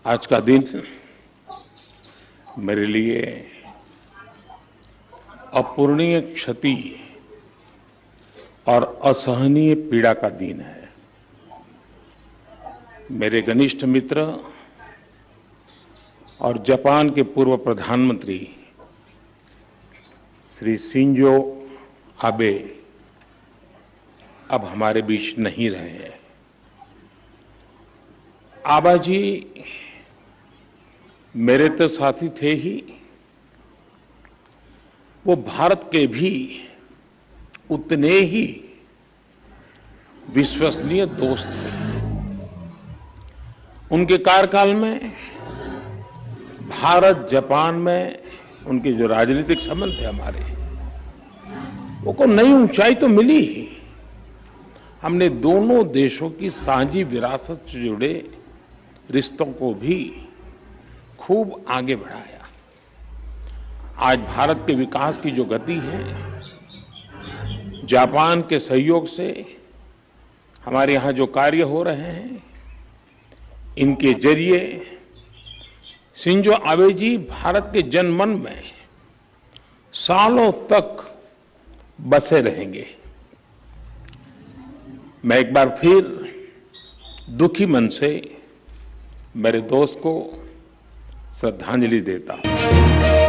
आज का दिन मेरे लिए अपूरणीय क्षति और असहनीय पीड़ा का दिन है। मेरे घनिष्ठ मित्र और जापान के पूर्व प्रधानमंत्री श्री शिंजो आबे अब हमारे बीच नहीं रहे हैं। आबा जी मेरे तो साथी थे ही, वो भारत के भी उतने ही विश्वसनीय दोस्त थे। उनके कार्यकाल में भारत जापान में उनके जो राजनीतिक संबंध थे हमारे, वो को नई ऊंचाई तो मिली ही। हमने दोनों देशों की साझी विरासत से जुड़े रिश्तों को भी खूब आगे बढ़ाया। आज भारत के विकास की जो गति है, जापान के सहयोग से हमारे यहाँ जो कार्य हो रहे हैं, इनके जरिए शिंजो आबे जी भारत के जनमन में सालों तक बसे रहेंगे। मैं एक बार फिर दुखी मन से मेरे दोस्त को श्रद्धांजलि देता हूं।